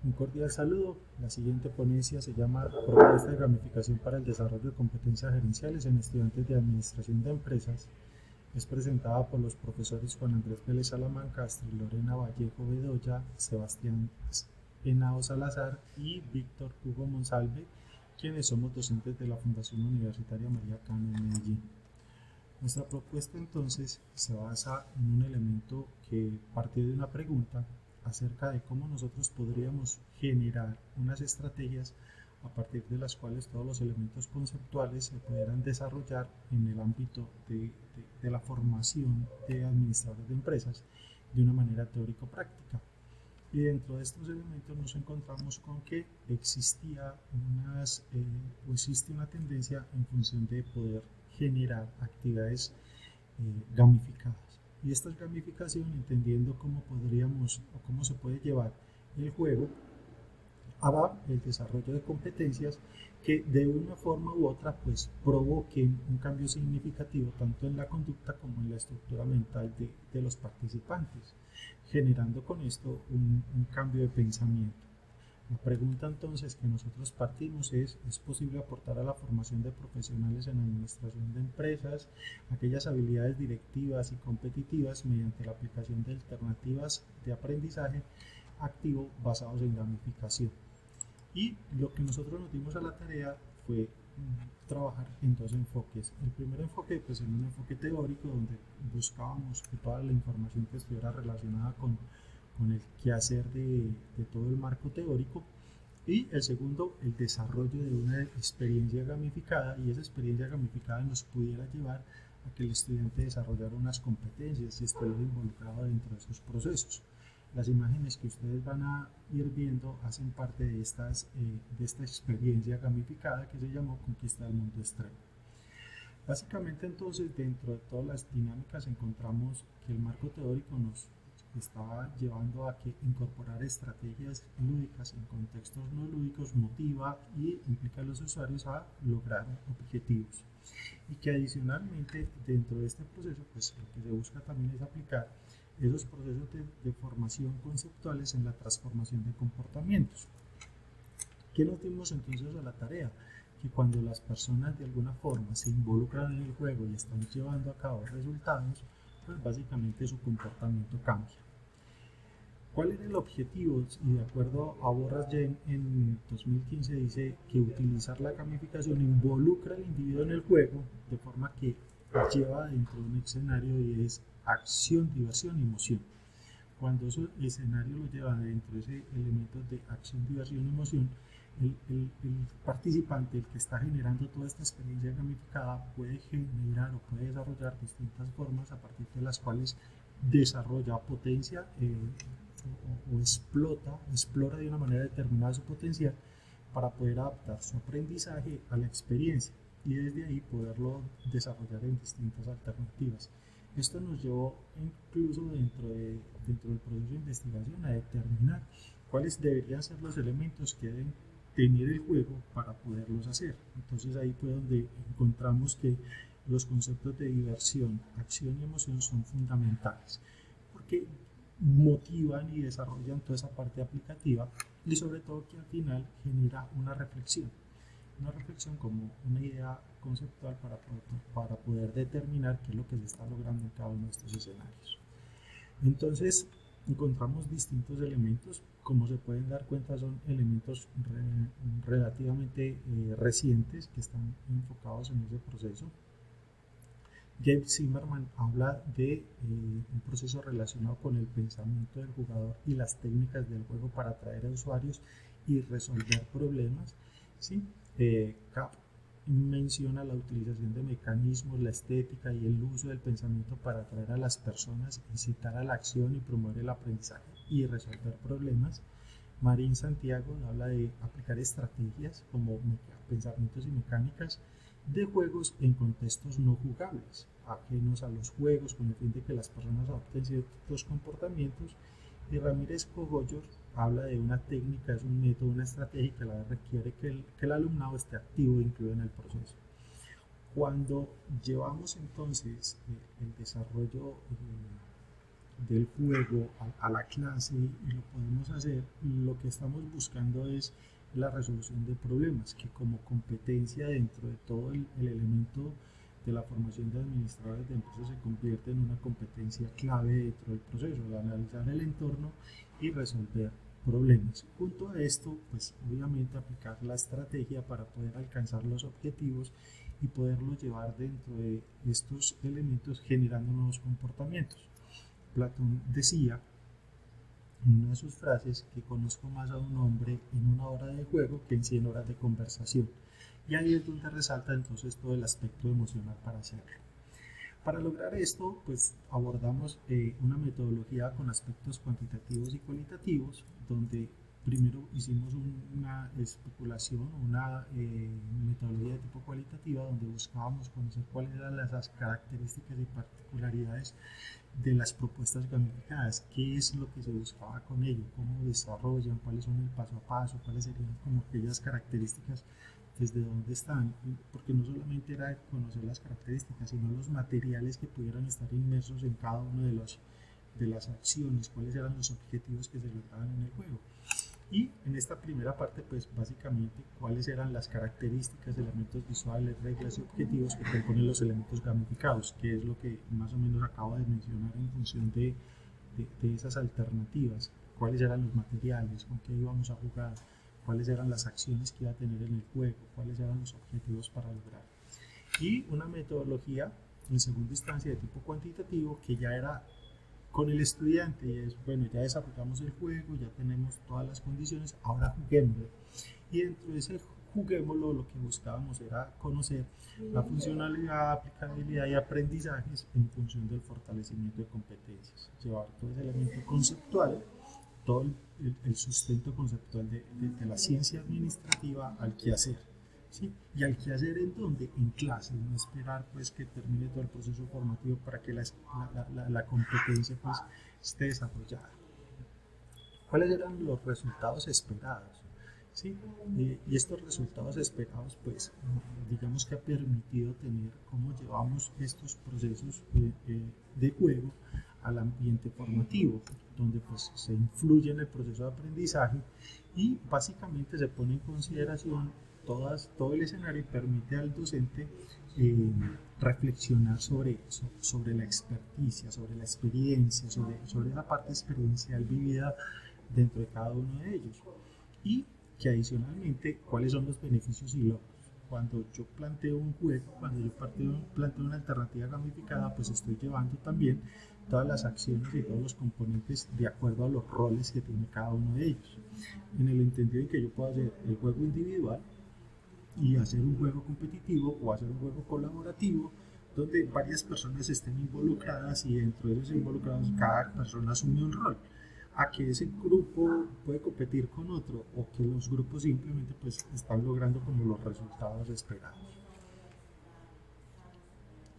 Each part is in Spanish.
Un cordial saludo. La siguiente ponencia se llama Propuesta de gamificación para el desarrollo de competencias gerenciales en estudiantes de administración de empresas. Es presentada por los profesores Juan Andrés Vélez Salamanca, Astrid Lorena Vallejo Bedoya, Sebastián Henao Salazar y Víctor Hugo Monsalve, quienes somos docentes de la Fundación Universitaria María Cano en Medellín. Nuestra propuesta entonces se basa en un elemento que partió de una pregunta acerca de cómo nosotros podríamos generar unas estrategias a partir de las cuales todos los elementos conceptuales se pudieran desarrollar en el ámbito de la formación de administradores de empresas de una manera teórico-práctica. Y dentro de estos elementos nos encontramos con que existe una tendencia en función de poder generar actividades gamificadas. Y esta gamificación, entendiendo cómo podríamos o cómo se puede llevar el juego a el desarrollo de competencias que de una forma u otra pues provoquen un cambio significativo tanto en la conducta como en la estructura mental de los participantes, generando con esto un cambio de pensamiento. La pregunta entonces que nosotros partimos ¿es posible aportar a la formación de profesionales en administración de empresas aquellas habilidades directivas y competitivas mediante la aplicación de alternativas de aprendizaje activo basados en gamificación? Y lo que nosotros nos dimos a la tarea fue trabajar en dos enfoques. El primer enfoque, pues en un enfoque teórico, donde buscábamos que toda la información que estuviera relacionada con el quehacer de todo el marco teórico. Y el segundo, el desarrollo de una experiencia gamificada, y esa experiencia gamificada nos pudiera llevar a que el estudiante desarrollara unas competencias y estuviera involucrado dentro de esos procesos. Las imágenes que ustedes van a ir viendo hacen parte de esta experiencia gamificada que se llamó Conquista del Mundo Extremo. Básicamente entonces dentro de todas las dinámicas encontramos que el marco teórico nos está llevando a que incorporar estrategias lúdicas en contextos no lúdicos motiva y implica a los usuarios a lograr objetivos, y que adicionalmente dentro de este proceso pues lo que se busca también es aplicar esos procesos de formación conceptuales en la transformación de comportamientos. ¿Qué nos dimos entonces a la tarea? Que cuando las personas de alguna forma se involucran en el juego y están llevando a cabo resultados, pues básicamente su comportamiento cambia. ¿Cuál era el objetivo? Y de acuerdo a Borras en 2015 dice que utilizar la gamificación involucra al individuo en el juego de forma que lleva dentro de un escenario y es acción, diversión y emoción. Cuando ese escenario lo lleva dentro de ese elemento de acción, diversión y emoción, el participante, el que está generando toda esta experiencia gamificada, puede generar o puede desarrollar distintas formas a partir de las cuales desarrolla, potencia o explora de una manera determinada su potencial para poder adaptar su aprendizaje a la experiencia y desde ahí poderlo desarrollar en distintas alternativas. Esto nos llevó incluso dentro del proceso de investigación a determinar cuáles deberían ser los elementos que deben tener el juego para poderlos hacer. Entonces ahí fue donde encontramos que los conceptos de diversión, acción y emoción son fundamentales porque motivan y desarrollan toda esa parte aplicativa y sobre todo que al final genera una reflexión como una idea conceptual para poder determinar qué es lo que se está logrando en cada uno de estos escenarios. Entonces encontramos distintos elementos, como se pueden dar cuenta son elementos relativamente recientes que están enfocados en ese proceso. James Zimmerman habla de un proceso relacionado con el pensamiento del jugador y las técnicas del juego para atraer a usuarios y resolver problemas. ¿Sí? Cap menciona la utilización de mecanismos, la estética y el uso del pensamiento para atraer a las personas, incitar a la acción y promover el aprendizaje y resolver problemas. Marín Santiago habla de aplicar estrategias como pensamientos y mecánicas de juegos en contextos no jugables, ajenos a los juegos, con el fin de que las personas adopten ciertos comportamientos. Y Ramírez Cogollos habla de una técnica, es un método, una estrategia que requiere que el alumnado esté activo e incluido en el proceso. Cuando llevamos entonces el desarrollo del juego a la clase y lo podemos hacer, lo que estamos buscando es la resolución de problemas, que como competencia dentro de todo el elemento de la formación de administradores de empresas se convierte en una competencia clave dentro del proceso, de analizar el entorno y resolver problemas. Junto a esto, pues obviamente aplicar la estrategia para poder alcanzar los objetivos y poderlos llevar dentro de estos elementos generando nuevos comportamientos. Platón decía en una de sus frases que conozco más a un hombre en una hora de juego que en 100 horas de conversación. Y ahí es donde resalta entonces todo el aspecto emocional para hacerlo. Para lograr esto, pues abordamos una metodología con aspectos cuantitativos y cualitativos, donde primero hicimos una especulación, una metodología de tipo cualitativa, donde buscábamos conocer cuáles eran las características y particularidades de las propuestas gamificadas, qué es lo que se buscaba con ello, cómo desarrollan, cuáles son el paso a paso, cuáles serían como aquellas características, desde dónde están, porque no solamente era conocer las características, sino los materiales que pudieran estar inmersos en cada uno de las acciones, cuáles eran los objetivos que se lograban en el juego. Y en esta primera parte, pues básicamente cuáles eran las características, elementos visuales, reglas y objetivos que componen los elementos gamificados, que es lo que más o menos acabo de mencionar en función de esas alternativas, cuáles eran los materiales, con qué íbamos a jugar, cuáles eran las acciones que iba a tener en el juego, cuáles eran los objetivos para lograr. Y una metodología, en segunda instancia, de tipo cuantitativo, que ya era con el estudiante, y es, bueno, ya desarrollamos el juego, ya tenemos todas las condiciones, ahora juguémoslo. Y dentro de ese juguémoslo, lo que buscábamos era conocer la funcionalidad, aplicabilidad y aprendizajes en función del fortalecimiento de competencias. Llevar todo ese elemento conceptual, todo el sustento conceptual de la ciencia administrativa al quehacer. ¿Sí? Y al quehacer en donde, en clase, no esperar pues que termine todo el proceso formativo para que la competencia pues esté desarrollada. ¿Cuáles eran los resultados esperados? ¿Sí? Y estos resultados esperados pues digamos que ha permitido tener cómo llevamos estos procesos de juego al ambiente formativo, donde pues se influye en el proceso de aprendizaje y básicamente se pone en consideración todo el escenario y permite al docente reflexionar sobre eso, sobre la experticia, sobre la experiencia, sobre esa parte experiencial vivida dentro de cada uno de ellos. Y que adicionalmente, ¿cuáles son los beneficios y logros? Cuando yo planteo un juego, cuando yo planteo una alternativa gamificada, pues estoy llevando también todas las acciones y todos los componentes de acuerdo a los roles que tiene cada uno de ellos. En el entendido en que yo puedo hacer el juego individual y hacer un juego competitivo o hacer un juego colaborativo donde varias personas estén involucradas y dentro de esos involucrados cada persona asume un rol, a que ese grupo puede competir con otro o que los grupos simplemente pues están logrando como los resultados esperados.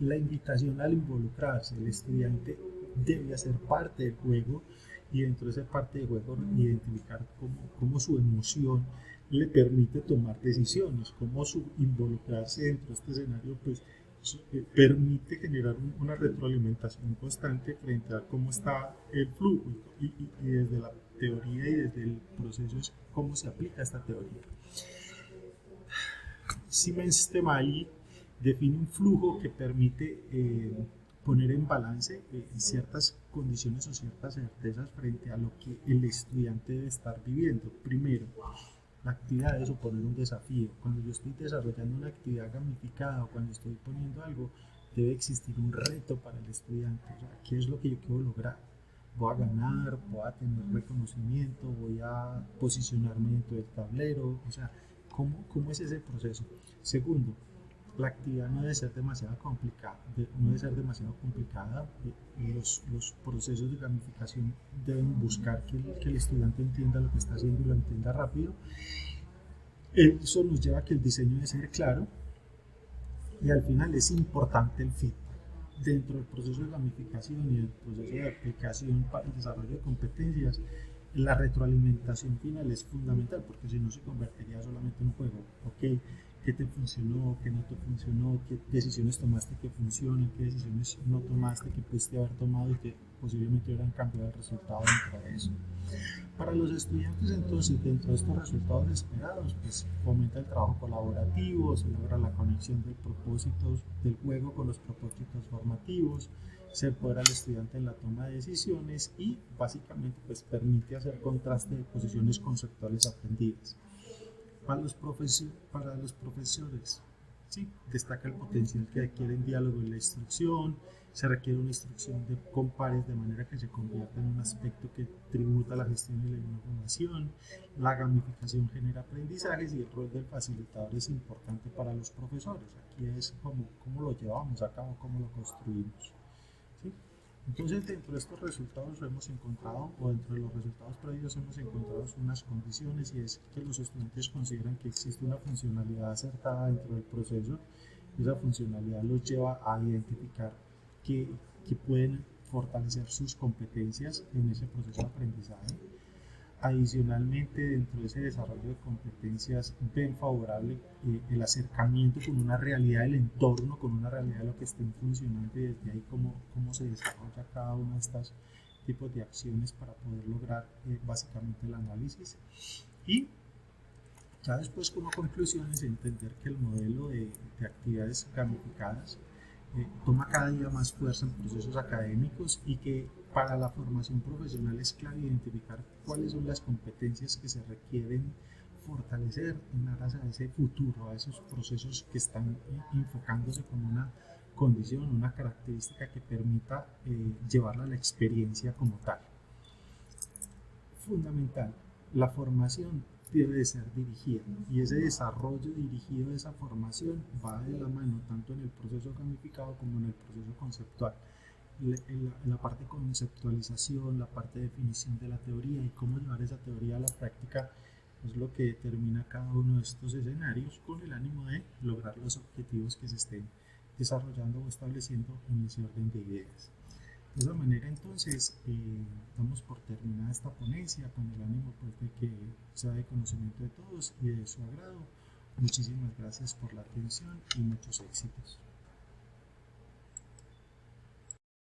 La invitación al involucrarse, el estudiante debe hacer parte del juego y dentro de esa parte del juego identificar cómo su emoción le permite tomar decisiones, cómo su involucrarse dentro de este escenario pues permite generar una retroalimentación constante frente a cómo está el flujo y desde la teoría y desde el proceso es cómo se aplica esta teoría. Siemens Temali define un flujo que permite poner en balance ciertas condiciones o ciertas certezas frente a lo que el estudiante debe estar viviendo. Primero, la actividad debe suponer un desafío. Cuando yo estoy desarrollando una actividad gamificada o cuando estoy poniendo algo, debe existir un reto para el estudiante. O sea, ¿qué es lo que yo quiero lograr? ¿Voy a ganar? ¿Voy a tener reconocimiento? ¿Voy a posicionarme dentro del tablero? O sea, ¿cómo es ese proceso? Segundo, la actividad no debe ser demasiado complicada. Los procesos de gamificación deben buscar que el estudiante entienda lo que está haciendo y lo entienda rápido. Eso nos lleva a que el diseño debe ser claro y al final es importante el feedback. Dentro del proceso de gamificación y del proceso de aplicación para el desarrollo de competencias, la retroalimentación final es fundamental porque si no se convertiría solamente en un juego. Ok, qué te funcionó, qué no te funcionó, qué decisiones tomaste que funcionan, qué decisiones no tomaste que pudiste haber tomado y que posiblemente hubieran cambiado el resultado dentro de eso. Para los estudiantes, entonces, dentro de estos resultados esperados, pues fomenta el trabajo colaborativo, se logra la conexión del propósito del juego con los propósitos formativos, se empodera al estudiante en la toma de decisiones y básicamente pues permite hacer contraste de posiciones conceptuales aprendidas. Para los profesores, ¿sí? Destaca el potencial que adquiere en diálogo en la instrucción, se requiere una instrucción con pares de manera que se convierta en un aspecto que tributa a la gestión y la innovación, la gamificación genera aprendizajes y el rol del facilitador es importante para los profesores. Aquí es cómo lo llevamos a cabo, cómo lo construimos. ¿Sí? Entonces, dentro de estos resultados hemos encontrado, o dentro de los resultados previos hemos encontrado unas condiciones y es que los estudiantes consideran que existe una funcionalidad acertada dentro del proceso. Esa funcionalidad los lleva a identificar que, que pueden fortalecer sus competencias en ese proceso de aprendizaje. Adicionalmente, dentro de ese desarrollo de competencias, ven favorable el acercamiento con una realidad del entorno, con una realidad de lo que estén funcionando y desde ahí cómo se desarrolla cada uno de estos tipos de acciones para poder lograr básicamente el análisis. Y ya después como conclusiones entender que el modelo de actividades gamificadas toma cada día más fuerza en procesos académicos y que para la formación profesional es clave identificar cuáles son las competencias que se requieren fortalecer en aras a ese futuro, a esos procesos que están enfocándose como una condición, una característica que permita llevarla a la experiencia como tal. Fundamental, la formación debe de ser dirigida y ese desarrollo dirigido de esa formación va de la mano tanto en el proceso gamificado como en el proceso conceptual. En la parte de conceptualización, la parte de definición de la teoría y cómo llevar esa teoría a la práctica es lo que determina cada uno de estos escenarios con el ánimo de lograr los objetivos que se estén desarrollando o estableciendo en ese orden de ideas. De esa manera entonces damos por terminada esta ponencia con el ánimo pues, de que sea de conocimiento de todos y de su agrado. Muchísimas gracias por la atención y muchos éxitos.